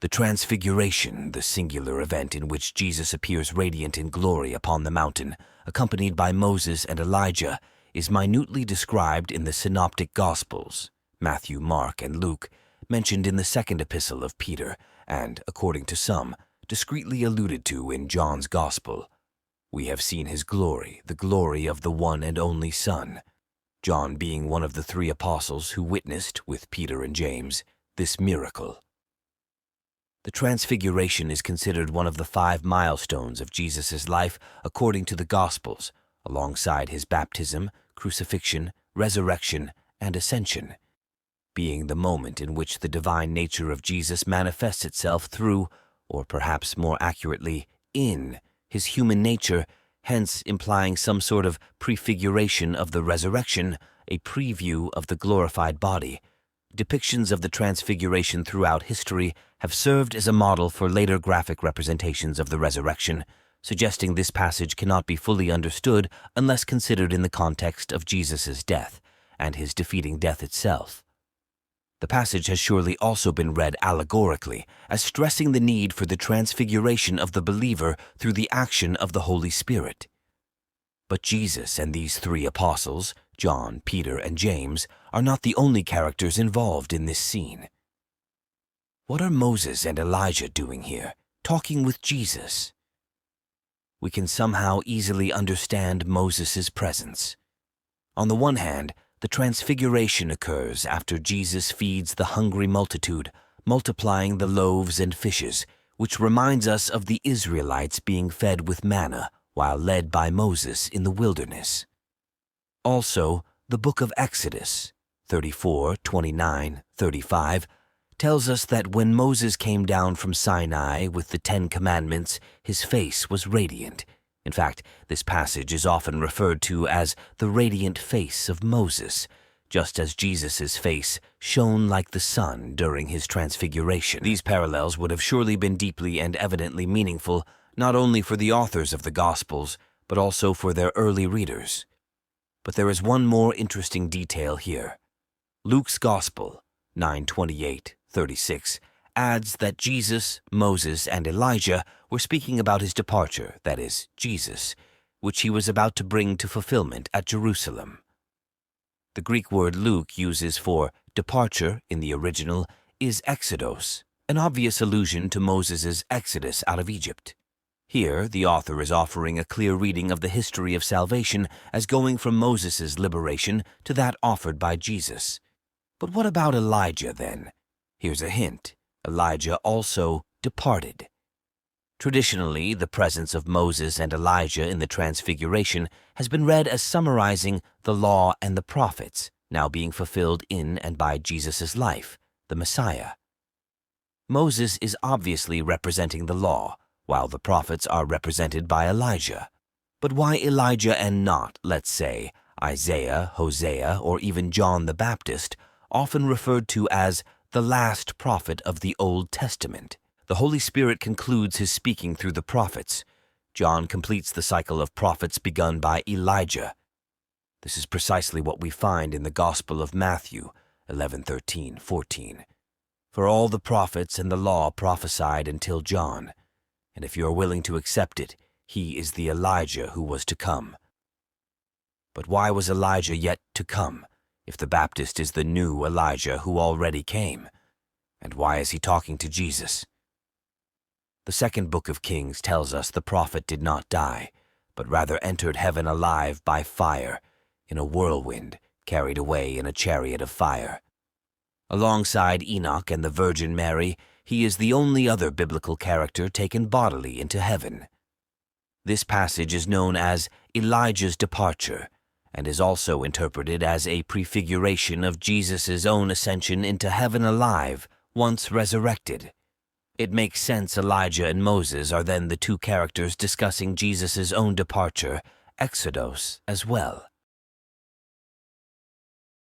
The Transfiguration, the singular event in which Jesus appears radiant in glory upon the mountain, accompanied by Moses and Elijah, is minutely described in the Synoptic Gospels, Matthew, Mark, and Luke, mentioned in the second epistle of Peter, and, according to some, discreetly alluded to in John's Gospel. We have seen his glory, the glory of the one and only Son. John being one of the 3 apostles who witnessed, with Peter and James, this miracle. The Transfiguration is considered one of the 5 milestones of Jesus' life according to the Gospels, alongside his baptism, crucifixion, resurrection, and ascension, being the moment in which the divine nature of Jesus manifests itself through, or perhaps more accurately, in, his human nature, hence implying some sort of prefiguration of the resurrection, a preview of the glorified body. Depictions of the Transfiguration throughout history have served as a model for later graphic representations of the resurrection, suggesting this passage cannot be fully understood unless considered in the context of Jesus' death and his defeating death itself. The passage has surely also been read allegorically, as stressing the need for the transfiguration of the believer through the action of the Holy Spirit. But Jesus and these 3 apostles, John, Peter, and James, are not the only characters involved in this scene. What are Moses and Elijah doing here, talking with Jesus? We can somehow easily understand Moses' presence. On the one hand, the Transfiguration occurs after Jesus feeds the hungry multitude, multiplying the loaves and fishes, which reminds us of the Israelites being fed with manna while led by Moses in the wilderness. Also, the book of Exodus, 34, 29, 35, tells us that when Moses came down from Sinai with the 10 Commandments, his face was radiant. In fact, this passage is often referred to as the radiant face of Moses, just as Jesus' face shone like the sun during his transfiguration. These parallels would have surely been deeply and evidently meaningful, not only for the authors of the Gospels, but also for their early readers. But there is one more interesting detail here. Luke's Gospel, 9:28-36, adds that Jesus, Moses, and Elijah were speaking about his departure, that is, Jesus, which he was about to bring to fulfillment at Jerusalem. The Greek word Luke uses for departure in the original is exodos, an obvious allusion to Moses' exodus out of Egypt. Here, the author is offering a clear reading of the history of salvation as going from Moses' liberation to that offered by Jesus. But what about Elijah, then? Here's a hint. Elijah also departed. Traditionally, the presence of Moses and Elijah in the Transfiguration has been read as summarizing the law and the prophets, now being fulfilled in and by Jesus' life, the Messiah. Moses is obviously representing the law, while the prophets are represented by Elijah. But why Elijah and not, let's say, Isaiah, Hosea, or even John the Baptist, often referred to as the last prophet of the Old Testament? The Holy Spirit concludes his speaking through the prophets. John completes the cycle of prophets begun by Elijah. This is precisely what we find in the Gospel of Matthew, 11:13-14. For all the prophets and the law prophesied until John, and if you are willing to accept it, he is the Elijah who was to come. But why was Elijah yet to come, if the Baptist is the new Elijah who already came? And why is he talking to Jesus? The second book of Kings tells us the prophet did not die, but rather entered heaven alive by fire, in a whirlwind, carried away in a chariot of fire. Alongside Enoch and the Virgin Mary, he is the only other biblical character taken bodily into heaven. This passage is known as Elijah's departure, and is also interpreted as a prefiguration of Jesus' own ascension into heaven alive, once resurrected. It makes sense Elijah and Moses are then the 2 characters discussing Jesus' own departure, Exodus, as well.